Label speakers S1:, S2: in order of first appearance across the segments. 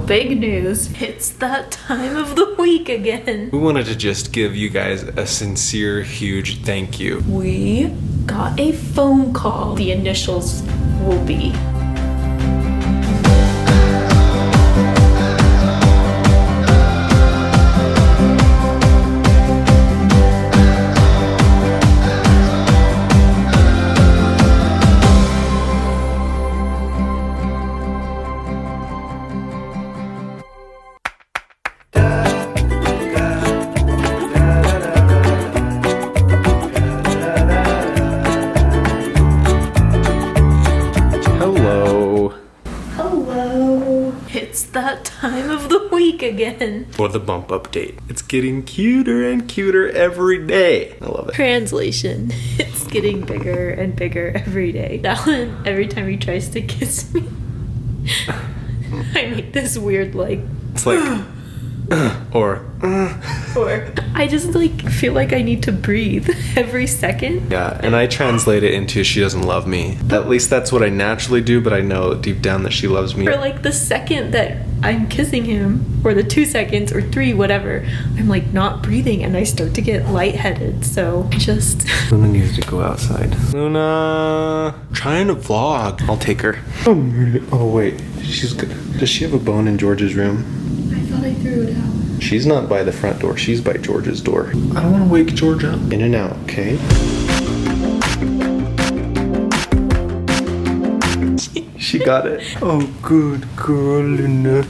S1: Big news. It's that time of the week again.
S2: We wanted to just give you guys a sincere, huge thank you.
S1: We got a phone call. The initials will be. It's that time of the week again.
S2: For the bump update. It's getting cuter and cuter every day. I love it.
S1: Translation. It's getting bigger and bigger every day. Alan, every time he tries to kiss me, I make this weird like...
S2: It's like... or
S1: I just like feel like I need to breathe every second.
S2: Yeah, and I translate it into she doesn't love me. At least that's what I naturally do, but I know deep down that she loves me.
S1: For like the second that I'm kissing him, or the 2 seconds or 3, whatever, I'm like not breathing and I start to get lightheaded. So I just...
S2: Luna needs to go outside. Luna, trying to vlog. I'll take her. Oh wait, she's good. Does she have a bone in George's room?
S1: I threw it out.
S2: She's not by the front door, she's by George's door. I don't want to wake George up. In and out, okay? She got it. Oh, good girl, Luna.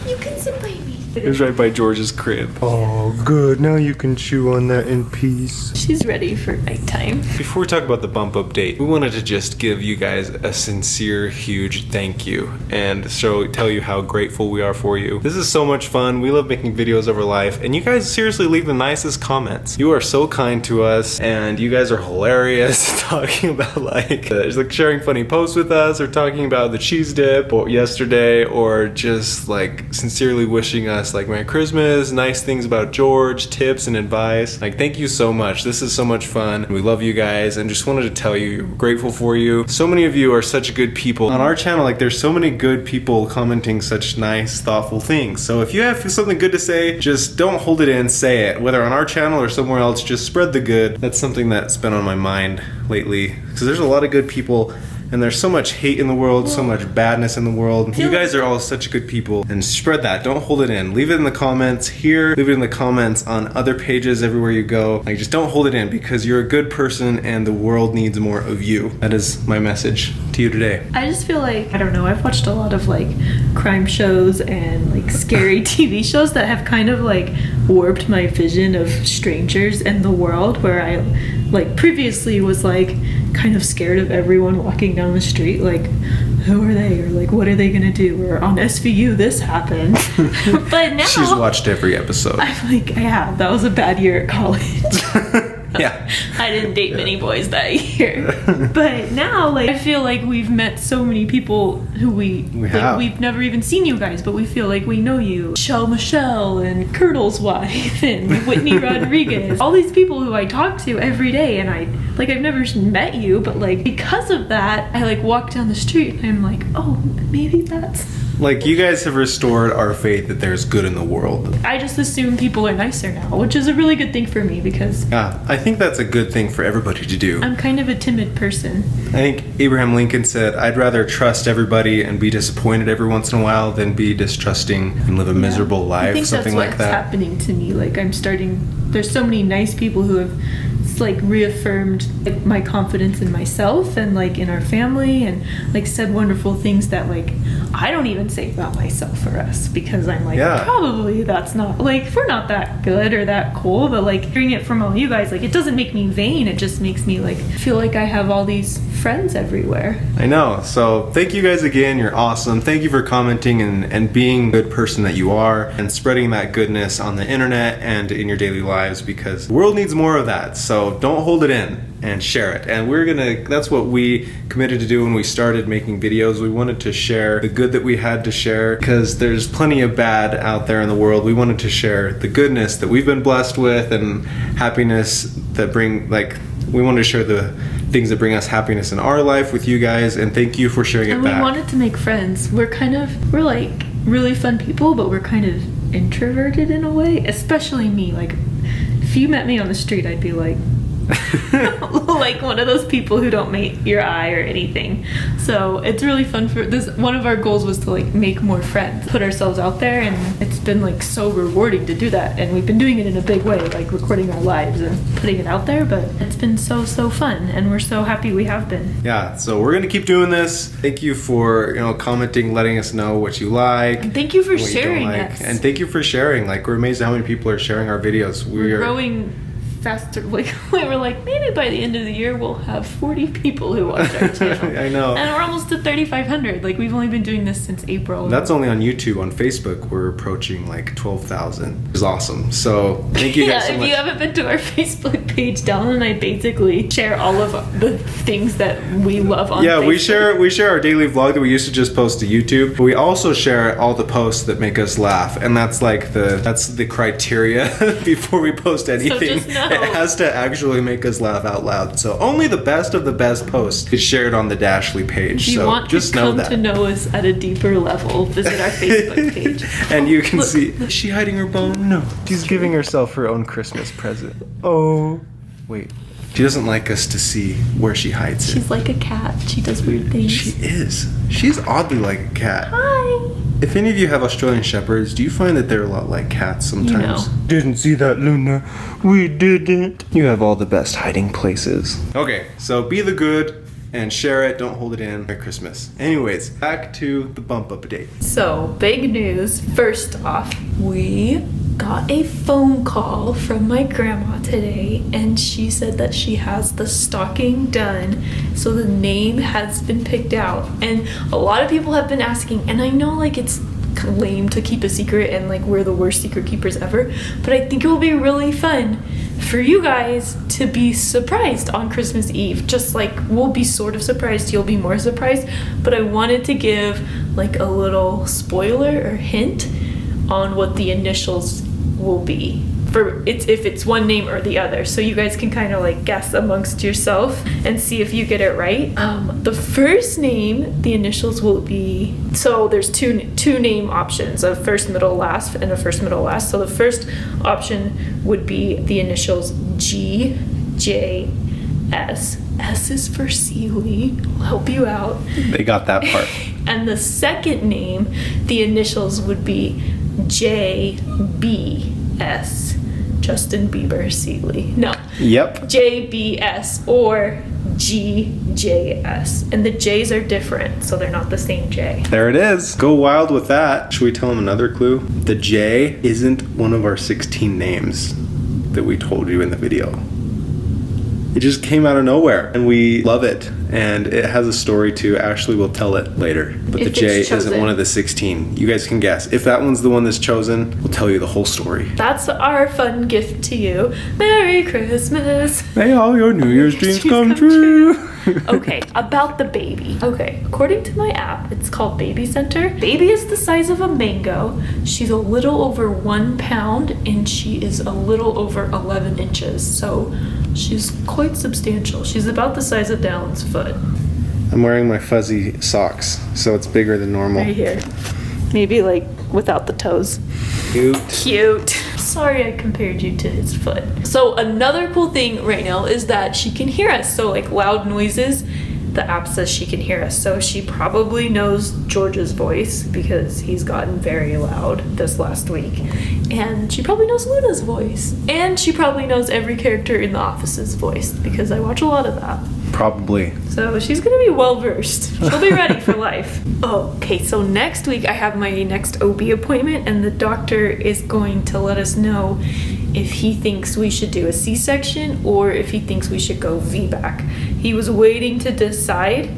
S1: You can sit by me.
S2: It was right by George's crib. Oh, good. Now you can chew on that in peace.
S1: She's ready for nighttime.
S2: Before we talk about the bump update, we wanted to just give you guys a sincere, huge thank you and tell you how grateful we are for you. This is so much fun. We love making videos of our life, and you guys seriously leave the nicest comments. You are so kind to us, and you guys are hilarious talking about like sharing funny posts with us, or talking about the cheese dip or yesterday, or just like sincerely wishing us like Merry Christmas, nice things about George, tips and advice. Like, thank you so much. This is so much fun. We love you guys, and just wanted to tell you, we're grateful for you. So many of you are such good people. On our channel, like there's so many good people commenting such nice, thoughtful things. So if you have something good to say, just don't hold it in, say it. Whether on our channel or somewhere else, just spread the good. That's something that's been on my mind lately. Because there's a lot of good people, and there's so much hate in the world, so much badness in the world. You guys are all such good people, and spread that. Don't hold it in. Leave it in the comments here. Leave it in the comments on other pages everywhere you go. Like, just don't hold it in, because you're a good person and the world needs more of you. That is my message to you today.
S1: I just feel like, I don't know, I've watched a lot of like crime shows and like scary TV shows that have kind of like warped my vision of strangers and the world, where I like previously was like kind of scared of everyone walking down the street, like who are they, or like what are they gonna do, or on SVU this happened. But now
S2: she's watched every episode.
S1: I'm like, yeah, that was a bad year at college.
S2: Yeah.
S1: I didn't date many boys that year. But now, like, I feel like we've met so many people who we've never even seen you guys, but we feel like we know you. Michelle and Curdle's wife and Whitney Rodriguez. All these people who I talk to every day, and I've never met you, but like because of that, I like walk down the street and I'm like, oh, maybe that's...
S2: Like, you guys have restored our faith that there's good in the world.
S1: I just assume people are nicer now, which is a really good thing for me, because...
S2: Yeah, I think that's a good thing for everybody to do.
S1: I'm kind of a timid person.
S2: I think Abraham Lincoln said, I'd rather trust everybody and be disappointed every once in a while than be distrusting and live a miserable life,
S1: I think
S2: something
S1: that's
S2: like that.
S1: What's happening to me. Like, there's so many nice people who have like reaffirmed like my confidence in myself and like in our family, and like said wonderful things that like I don't even say about myself or us, because I'm like, probably that's not, like, we're not that good or that cool, but like hearing it from all you guys, like, it doesn't make me vain, it just makes me like feel like I have all these friends everywhere.
S2: I know. So thank you guys again. You're awesome. Thank you for commenting and being the good person that you are, and spreading that goodness on the internet and in your daily lives, because the world needs more of that. So don't hold it in, and share it. And that's what we committed to do when we started making videos. We wanted to share the good that we had to share, because there's plenty of bad out there in the world. We wanted to share the goodness that we've been blessed with, and happiness that we wanted to share the things that bring us happiness in our life with you guys, and thank you for sharing it back.
S1: And we wanted to make friends. We're like really fun people, but we're kind of introverted in a way, especially me. Like, if you met me on the street, I'd be like, like one of those people who don't meet your eye or anything. So it's really fun for this. One of our goals was to like make more friends, put ourselves out there, and it's been like so rewarding to do that. And we've been doing it in a big way, like recording our lives and putting it out there, but it's been so fun, and we're so happy we have been.
S2: Yeah, so we're gonna keep doing this. Thank you for commenting, letting us know what you like,
S1: and thank you for
S2: what you don't
S1: sharing
S2: like.
S1: us.
S2: And thank you for sharing. Like, we're amazed at how many people are sharing our videos.
S1: We're growing faster. Like, we were like, maybe by the end of the year we'll have 40 people who watch our channel.
S2: I know.
S1: And we're almost to 3,500. Like, we've only been doing this since April.
S2: That's only on YouTube. On Facebook, we're approaching like 12,000. It's awesome. So thank you guys so much.
S1: If you haven't been to our Facebook page, Dallin and I basically share all of the things that we love on Facebook.
S2: we share our daily vlog that we used to just post to YouTube. But we also share all the posts that make us laugh, and that's the criteria before we post anything.
S1: So just know.
S2: It has to actually make us laugh out loud. So only the best of the best posts is shared on the Dashley page.
S1: If you want
S2: just
S1: to
S2: know
S1: come
S2: that.
S1: to know us at a deeper level, visit our Facebook page.
S2: And you can see. Is she hiding her bone? No. She's giving herself her own Christmas present. Oh. Wait. She doesn't like us to see where she hides it.
S1: She's like a cat. She does weird things.
S2: She is. She's oddly like a cat.
S1: Hi.
S2: If any of you have Australian Shepherds, do you find that they're a lot like cats sometimes? Didn't see that, Luna. We didn't. You have all the best hiding places. Okay, so be the good and share it. Don't hold it in. Merry Christmas. Anyways, back to the bump update.
S1: So, big news. First off, we got a phone call from my grandma today, and she said that she has the stocking done, so the name has been picked out. And a lot of people have been asking, and I know like it's lame to keep a secret and like we're the worst secret keepers ever, but I think it will be really fun for you guys to be surprised on Christmas Eve. Just like we'll be sort of surprised, you'll be more surprised, but I wanted to give like a little spoiler or hint on what the initials will be for if it's one name or the other, so you guys can kind of like guess amongst yourself and see if you get it right. The first name, the initials will be, so there's two name options, a first, middle, last, and a first, middle, last. So the first option would be the initials G, J, S. S is for Sealy. I'll help you out.
S2: They got that part.
S1: And the second name, the initials would be J, B, S. Justin Bieber Sealy. No.
S2: Yep.
S1: JBS or GJS. And the J's are different, so they're not the same J.
S2: There it is. Go wild with that. Should we tell them another clue? The J isn't one of our 16 names that we told you in the video. It just came out of nowhere, and we love it. And it has a story too. Ashley will tell it later. But the J isn't one of the 16. You guys can guess. If that one's the one that's chosen, we'll tell you the whole story.
S1: That's our fun gift to you. Merry Christmas.
S2: May all your New Year's dreams come true.
S1: Okay, about the baby. Okay, according to my app, it's called Baby Center. Baby is the size of a mango. She's a little over 1 pound, and she is a little over 11 inches. So she's quite substantial. She's about the size of Dallin's foot.
S2: I'm wearing my fuzzy socks, so it's bigger than normal.
S1: Right here. Maybe like without the toes. Cute. Sorry I compared you to his foot. So another cool thing right now is that she can hear us. So like loud noises, the app says she can hear us. So she probably knows George's voice because he's gotten very loud this last week. And she probably knows Luna's voice. And she probably knows every character in The Office's voice because I watch a lot of that.
S2: Probably.
S1: So she's gonna be well versed. She'll be ready for life. Okay, so next week I have my next OB appointment, and the doctor is going to let us know if he thinks we should do a C-section or if he thinks we should go VBAC. He was waiting to decide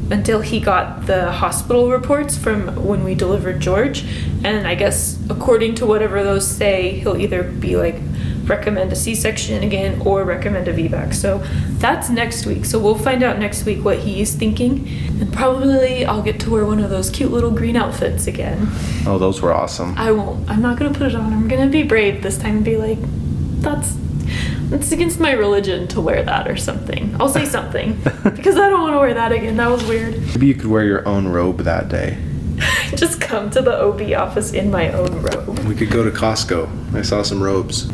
S1: until he got the hospital reports from when we delivered George, and I guess according to whatever those say, he'll either be like recommend a C-section again or recommend a VBAC. So that's next week. So we'll find out next week what he's thinking, and probably I'll get to wear one of those cute little green outfits again.
S2: Oh, those were awesome.
S1: I won't. I'm not gonna put it on. I'm gonna be brave this time and be like, it's against my religion to wear that or something. I'll say something because I don't want to wear that again. That was weird.
S2: Maybe you could wear your own robe that day.
S1: just come to the OB office in my own robe.
S2: We could go to Costco. I saw some robes.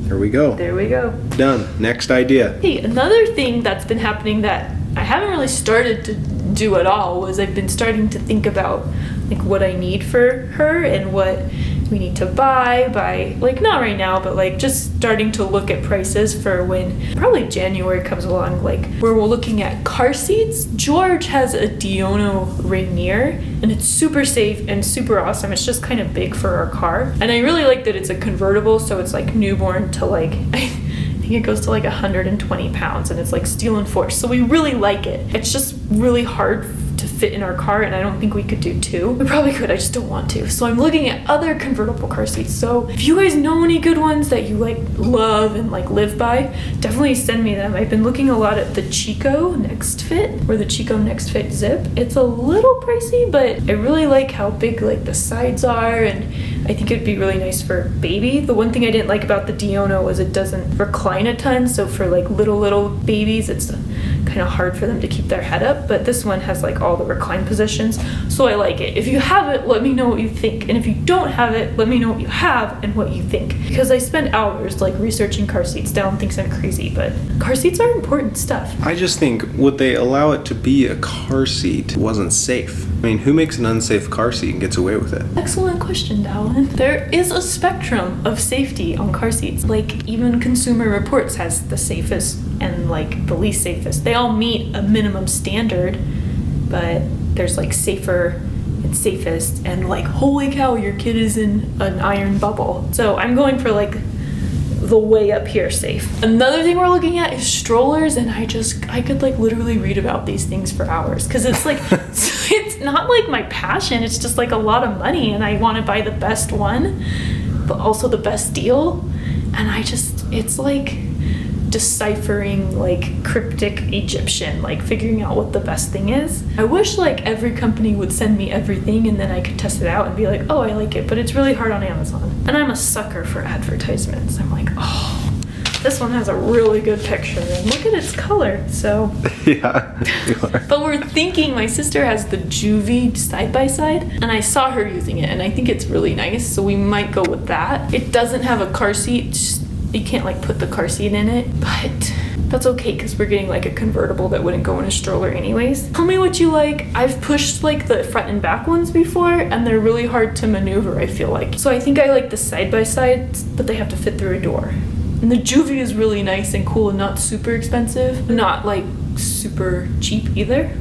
S2: There we go.
S1: There we go.
S2: Done. Next idea.
S1: Hey, another thing that's been happening that I haven't really started to do at all was I've been starting to think about like what I need for her and what we need to buy by, like, not right now, but like just starting to look at prices for when probably January comes along, like where we're looking at car seats. George has a Diono Rainier and it's super safe and super awesome. It's just kind of big for our car, and I really like that it's a convertible, so it's like newborn to like I think it goes to like 120 pounds and it's like steel and force, so we really like it. It's just really hard to fit in our car, and I don't think we could do two. We probably could, I just don't want to. So I'm looking at other convertible car seats. So if you guys know any good ones that you like love and like live by, definitely send me them. I've been looking a lot at the Chico Next Fit or the Chico Next Fit Zip. It's a little pricey, but I really like how big like the sides are, and I think it'd be really nice for baby. The one thing I didn't like about the Diono was it doesn't recline a ton, so for like little babies it's kind of hard for them to keep their head up, but this one has like all the recline positions, so I like it. If you have it, let me know what you think, and if you don't have it, let me know what you have and what you think, because I spend hours like researching car seats. Dylan thinks I'm crazy, but car seats are important stuff.
S2: I just think, would they allow it to be a car seat wasn't safe? I mean, who makes an unsafe car seat and gets away with it?
S1: Excellent question, Dallin. There is a spectrum of safety on car seats. Like, even Consumer Reports has the safest and like the least safest. They all meet a minimum standard, but there's like safer and safest, and like, holy cow, your kid is in an iron bubble. So I'm going for like the way up here safe. Another thing we're looking at is strollers, and I could like literally read about these things for hours, because it's like it's not like my passion, it's just like a lot of money, and I want to buy the best one but also the best deal, and it's like deciphering like cryptic Egyptian, like figuring out what the best thing is. I wish like every company would send me everything and then I could test it out and be like, oh, I like it, but it's really hard on Amazon. And I'm a sucker for advertisements. I'm like, oh, this one has a really good picture and look at its color. So
S2: Yeah, you are.
S1: but we're thinking, my sister has the Juvie side-by-side and I saw her using it and I think it's really nice, so we might go with that. It doesn't have a car seat. You can't like put the car seat in it, but that's okay because we're getting like a convertible that wouldn't go in a stroller anyways. Tell me what you like. I've pushed like the front and back ones before and they're really hard to maneuver, I feel like. So I think I like the side-by-sides, but they have to fit through a door. And the Juvie is really nice and cool and not super expensive, not like super cheap either.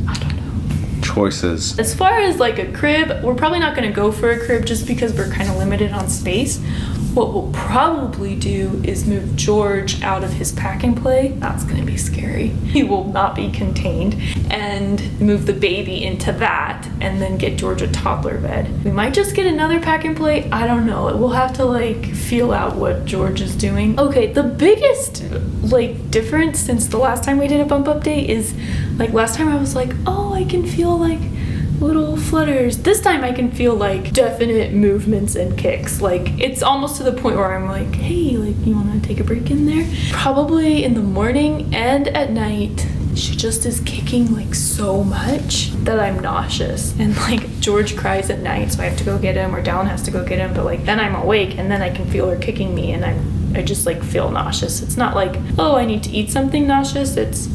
S1: I don't know.
S2: Choices.
S1: As far as like a crib, we're probably not gonna go for a crib just because we're kind of limited on space. What we'll probably do is move George out of his pack and play. That's gonna be scary. He will not be contained, and move the baby into that, and then get George a toddler bed. We might just get another pack and play. I don't know. We'll have to like feel out what George is doing. Okay, the biggest like difference since the last time we did a bump update is like last time I was like, oh, I can feel like little flutters. This time I can feel like definite movements and kicks. Like it's almost to the point where I'm like, hey, like you want to take a break in there? Probably in the morning and at night. She just is kicking like so much that I'm nauseous, and like George cries at night, so I have to go get him, or Dallin has to go get him, but like then I'm awake and then I can feel her kicking me and I just like feel nauseous. It's not like, oh, I need to eat something nauseous. It's,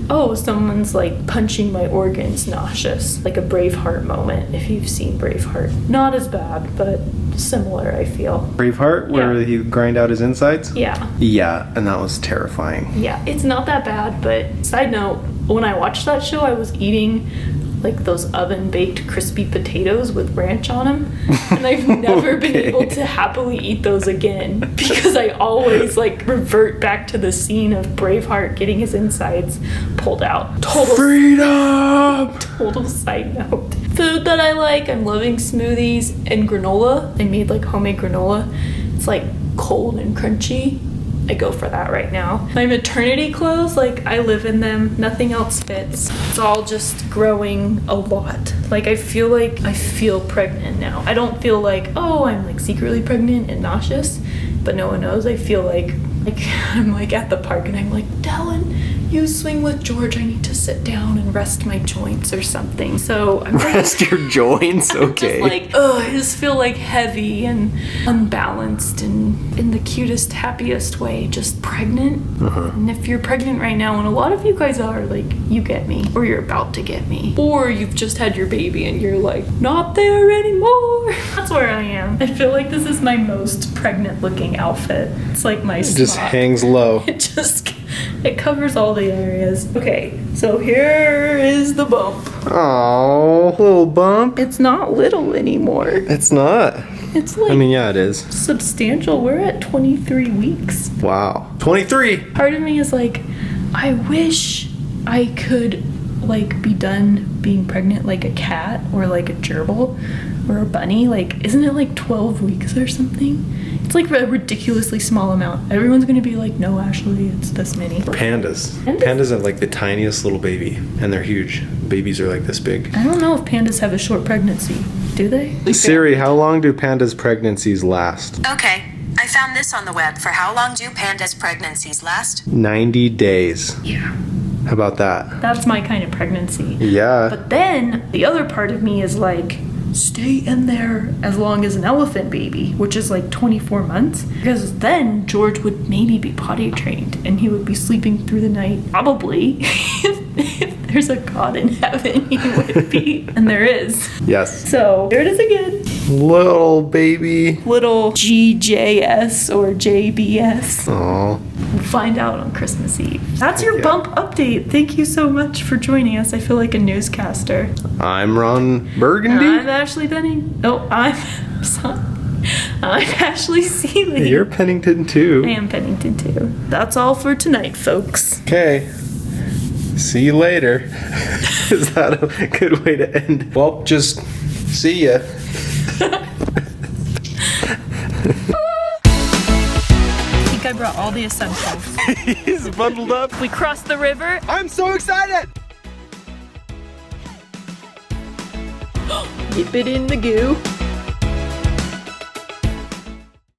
S1: oh, someone's like punching my organs nauseous. Like a Braveheart moment, if you've seen Braveheart. Not as bad, but similar, I feel.
S2: Braveheart, where
S1: Yeah.
S2: he grind out his insides?
S1: Yeah.
S2: Yeah, and that was terrifying.
S1: Yeah, it's not that bad, but side note, when I watched that show, I was eating like those oven-baked crispy potatoes with ranch on them, and I've never been able to happily eat those again because I always like revert back to the scene of Braveheart getting his insides pulled out.
S2: Freedom!
S1: Total side note. Food that I like, I'm loving smoothies and granola. I made like homemade granola. It's like cold and crunchy. I go for that right now. My maternity clothes, like I live in them, nothing else fits. It's all just growing a lot. Like I feel pregnant now. I don't feel like, oh, I'm like secretly pregnant and nauseous, but no one knows. I feel like I'm like at the park and I'm like, Dallin, you swing with George, I need to sit down and rest my joints or something. So I'm
S2: Rest your joints, okay.
S1: just like, I just feel like heavy and unbalanced and in the cutest, happiest way, just pregnant. And if you're pregnant right now, and a lot of you guys are, like, you get me, or you're about to get me, or you've just had your baby and you're like, not there anymore. That's where I am. I feel like this is my most pregnant looking outfit. It's like my
S2: It just
S1: smock.
S2: hangs low.
S1: It covers all the areas. Okay, so here is the bump.
S2: Oh, little bump.
S1: It's not little anymore.
S2: It's not.
S1: It's like
S2: I mean, yeah, it is.
S1: substantial. We're at 23 weeks.
S2: Wow. 23.
S1: Part of me is like, I wish I could like be done being pregnant like a cat or like a gerbil or a bunny. Like, isn't it like 12 weeks or something? It's like a ridiculously small amount. Everyone's gonna be like, no, Ashley, it's this many.
S2: Pandas. Pandas have like the tiniest little baby, and they're huge. Babies are like this big.
S1: I don't know if pandas have a short pregnancy. Do they?
S2: Siri, how long do pandas' pregnancies last?
S3: Okay, I found this on the web for how long do pandas' pregnancies last?
S2: 90 days.
S1: Yeah.
S2: How about that?
S1: That's my kind of pregnancy.
S2: Yeah.
S1: But then the other part of me is like, stay in there as long as an elephant baby, which is like 24 months. Because then George would maybe be potty trained and he would be sleeping through the night. Probably. if there's a God in heaven, he would be. And there is.
S2: Yes.
S1: So there it is again.
S2: Little baby.
S1: Little GJS or JBS.
S2: Aw.
S1: We'll find out on Christmas Eve. That's your
S2: Yeah.
S1: bump update. Thank you so much for joining us. I feel like a newscaster.
S2: I'm Ron Burgundy.
S1: I'm Ashley Benning. Oh, I'm sorry. I'm Ashley Seeley.
S2: You're Pennington
S1: I
S2: too.
S1: am Pennington too. That's all for tonight, folks.
S2: Okay. See you later. Is that a good way to end? Well, just see ya.
S1: I think I brought all the essentials.
S2: He's bundled up.
S1: We crossed the river.
S2: I'm so excited.
S1: Dip it in the goo.